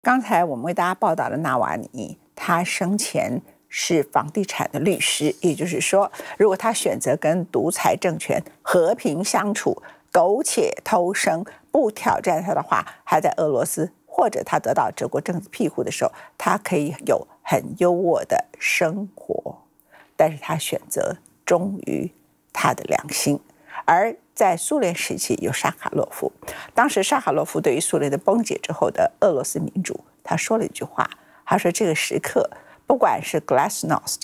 刚才我们为大家报道的纳瓦尼，他生前是房地产的律师，也就是说，如果他选择跟独裁政权和平相处，苟且偷生，不挑战他的话，还在俄罗斯或者他得到德国政治庇护的时候，他可以有很优渥的生活。但是他选择忠于他的良心。而在苏联时期有沙卡洛夫，当时沙卡洛夫对于苏联的崩解之后的俄罗斯民主，他说了一句话，他说这个时刻不管是 Glasnost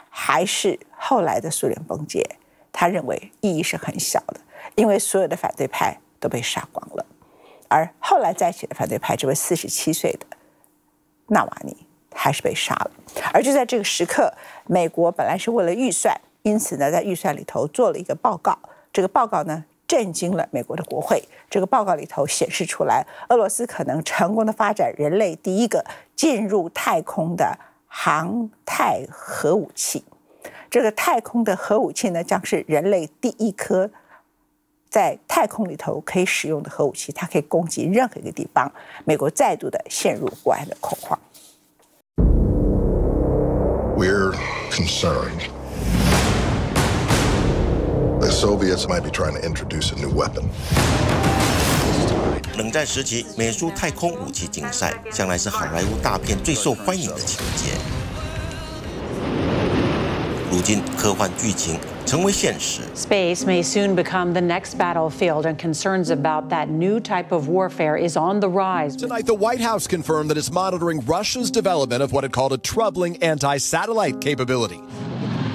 还是后来的苏联崩解，他认为意义是很小的，因为所有的反对派都被杀光了。而后来在一起的反对派，这位47岁的纳瓦尼还是被杀了。而就在这个时刻，美国本来是为了预算，因此呢，在预算里头做了一个报告。这个报告呢，震惊了美国的国会。这个报告里头显示出来，俄罗斯可能成功的发展人类第一个进入太空的航太核武器。这个太空的核武器呢，将是人类第一颗在太空里头可以使用的核武器，它可以攻击任何一个地方。美国再度的陷入国安的恐慌。We're concerned the Soviets might be trying to introduce a new weapon. 冷战时期，美苏太空武器竞赛向来是好莱坞大片最受欢迎的情节。如今，科幻剧情成为现实。Space may soon become the next battlefield, and concerns about that new type of warfare is on the rise. Tonight, the White House confirmed that it's monitoring Russia's development of what it called a troubling anti-satellite capability.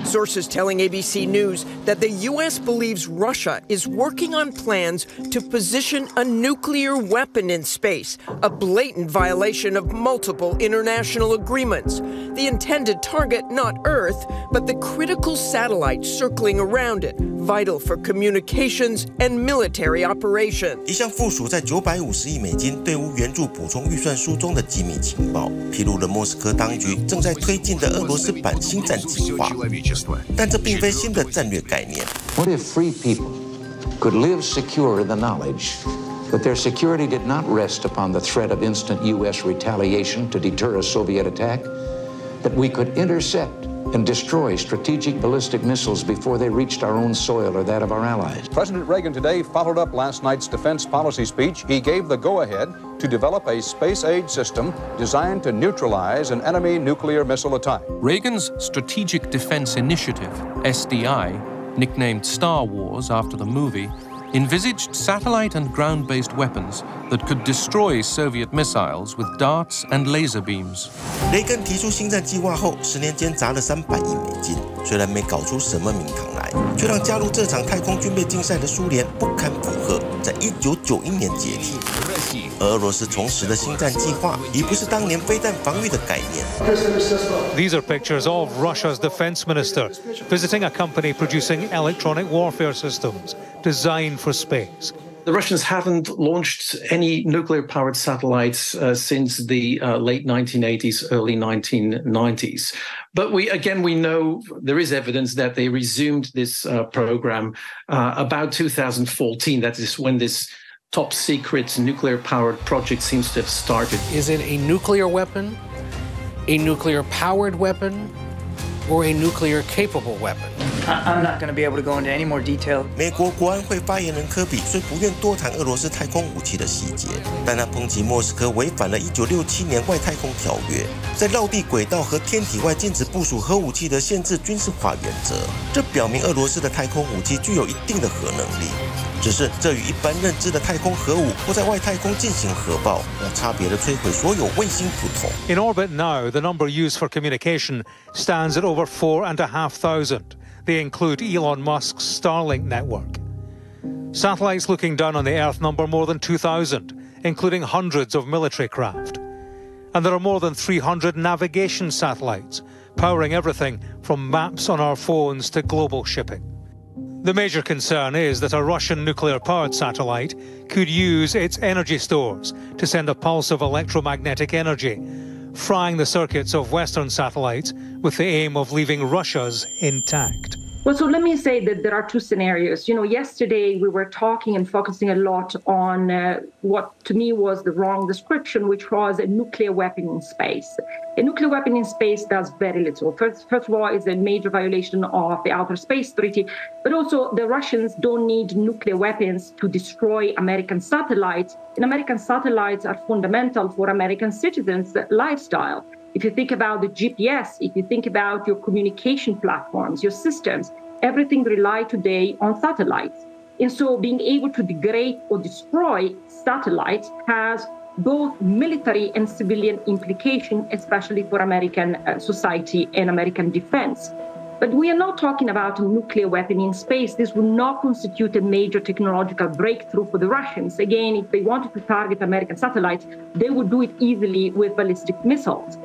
Sources telling ABC News that the U.S. believes Russia is working on plans to position a nuclear weapon in space, a blatant violation of multiple international agreements. The intended target, not Earth, but the critical satellite circling around it, vital for communications and military operations. 一项附属在950亿美金对乌援助补充预算书中的机密情报，披露了莫斯科当局正在推进的俄罗斯版星战计划。但这并非新的战略概念。What if free people could live secure in the knowledge that their security did not rest upon the threat of instant U.S. retaliation to deter a Soviet attack, that we could intercept and destroy strategic ballistic missiles before they reached our own soil or that of our allies? President Reagan today followed up last night's defense policy speech. He gave the go-ahead to develop a space-age system designed to neutralize an enemy nuclear missile attack. Reagan's Strategic Defense Initiative, SDI, nicknamed Star Wars after the movie, envisaged satellite and ground-based weapons that could destroy Soviet missiles with darts and laser beams. 雷根提出星战计划后，10年间砸了300亿美金，虽然没搞出什么名堂来，却让加入这场太空军备竞赛的苏联不堪负荷，在1991年解体。而俄罗斯重拾的星战计划已不是当年飞弹防御的概念。These are pictures of Russia's defense minister visiting a company producing electronic warfare systems designed for space. The Russians haven't launched any nuclear-powered satellites since the late 1980s, early 1990s. But we know there is evidence that they resumed this program about 2014. That is when this top-secret nuclear-powered project seems to have started. Is it a nuclear weapon, a nuclear-powered weapon, or a nuclear-capable weapon? I'm not going to be able to go into any more detail. 美国国安会发言人科比虽不愿多谈俄罗斯太空武器的细节，但他抨击莫斯科违反了1967年外太空条约，在绕地轨道和天体外禁止部署核武器的限制军事化原则。这表明俄罗斯的太空武器具有一定的核能力，只是这与一般认知的太空核武或在外太空进行核爆无差别的摧毁所有卫星不同。In orbit now, the number used for communication stands at over 4,500. They include Elon Musk's Starlink network. Satellites looking down on the Earth number more than 2,000, including hundreds of military craft. And there are more than 300 navigation satellites, powering everything from maps on our phones to global shipping. The major concern is that a Russian nuclear-powered satellite could use its energy stores to send a pulse of electromagnetic energy, frying the circuits of Western satellites with the aim of leaving Russia's intact. Well, so let me say that there are two scenarios. Yesterday we were talking and focusing a lot on what to me was the wrong description, which was a nuclear weapon in space. A nuclear weapon in space does very little. First of all, it's a major violation of the Outer Space Treaty, but also the Russians don't need nuclear weapons to destroy American satellites, and American satellites are fundamental for American citizens' lifestyle. If you think about the GPS, if you think about your communication platforms, your systems, everything rely today on satellites. And so being able to degrade or destroy satellites has both military and civilian implications, especially for American society and American defense. But we are not talking about a nuclear weapon in space. This would not constitute a major technological breakthrough for the Russians. Again, if they wanted to target American satellites, they would do it easily with ballistic missiles.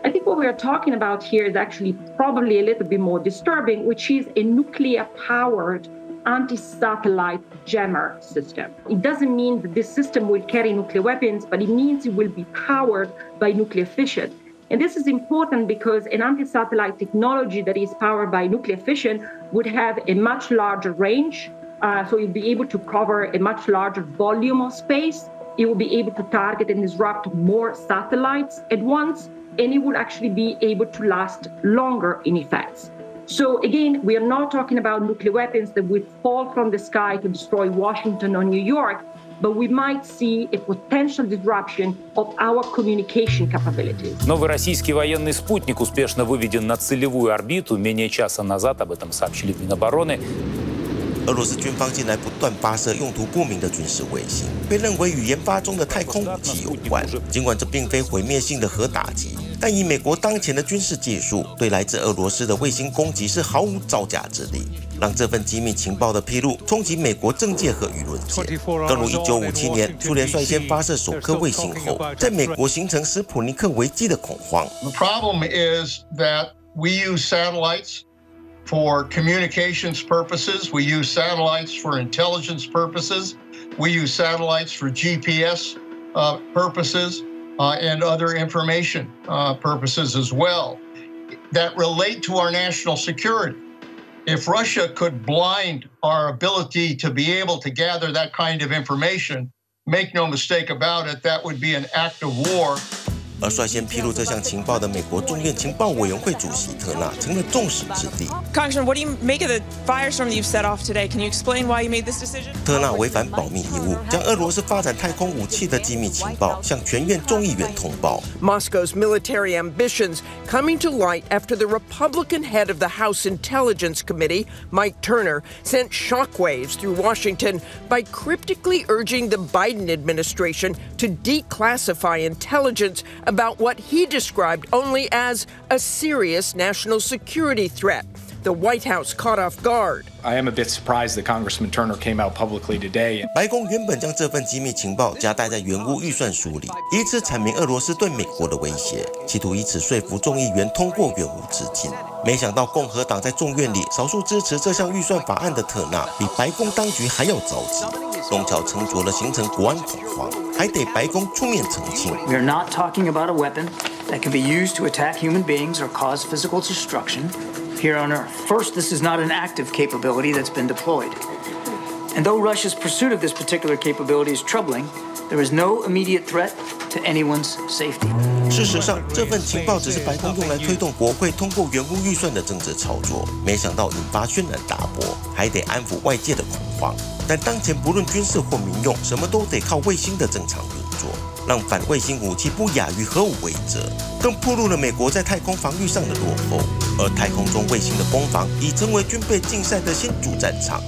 I think what we are talking about here is actually probably a little bit more disturbing, which is a nuclear-powered anti-satellite jammer system. It doesn't mean that this system will carry nuclear weapons, but it means it will be powered by nuclear fission. And this is important because an anti-satellite technology that is powered by nuclear fission would have a much larger range. So you'll be able to cover a much larger volume of space. It will be able to target and disrupt more satellites at once, and it will actually be able to last longer in effects. So again, we are not talking about nuclear weapons that would fall from the sky to destroy Washington or New York, but we might see a potential disruption of our communication capabilities. Новый российский военный спутник успешно выведен на целевую орбиту. Менее часа назад об этом сообщили в Минобороны. 俄罗斯军方近来不断发射用途不明的军事卫星，被认为与研发中的太空武器有关。尽管这并非毁灭性的核打击，但以美国当前的军事技术，对来自俄罗斯的卫星攻击是毫无招架之力，让这份机密情报的披露冲击美国政界和舆论界。正如1957年苏联率先发射首颗卫星后，在美国形成斯普尼克危机的恐慌。The problem is that we use satellites for communications purposes. We use satellites for intelligence purposes. We use satellites for GPS purposes and other information purposes as well that relate to our national security. If Russia could blind our ability to be able to gather that kind of information, make no mistake about it, that would be an act of war. 而率先披露这项情报的美国众院情报委员会主席特纳成了众矢之的。Congressman, what do you make of the firestorm that you've set off today? Can you explain why you made this decision? 特纳违反保密义务，将俄罗斯发展太空武器的机密情报向全院众议员通报。Moscow's military ambitions coming to light after the Republican head of the House Intelligence Committee, Mike Turner, sent shockwaves through Washington by cryptically urging the Biden administration to declassify intelligence about what he described only as a serious national security threat. The White House caught off guard. I am a bit surprised that Congressman Turner came out publicly today. 白宫原本将这份机密情报夹带在原物预算书里，以此阐明俄罗斯对美国的威胁，企图以此说服众议员通过原物资金。没想到共和党在众院里少数支持这项预算法案的特纳，比白宫当局还要着急，弄巧成拙了，形成国安恐慌，还得白宫出面澄清。We are not talking about a weapon that can be used to attack human beings or cause physical destruction here on Earth. First, this is not an active capability that's been deployed. And though Russia's pursuit of this particular capability is troubling, there is no immediate threat to anyone's safety. 事实上，这份情报只是白宫用来推动国会通过原物预算的政治操作，没想到引发轩然大波，还得安抚外界的恐慌。但当前不论军事或民用，什么都得靠卫星的正常运作，让反卫星武器不亚于核武威慑，更暴露了美国在太空防御上的落后。而太空中卫星的攻防已成为军备竞赛的新主战场。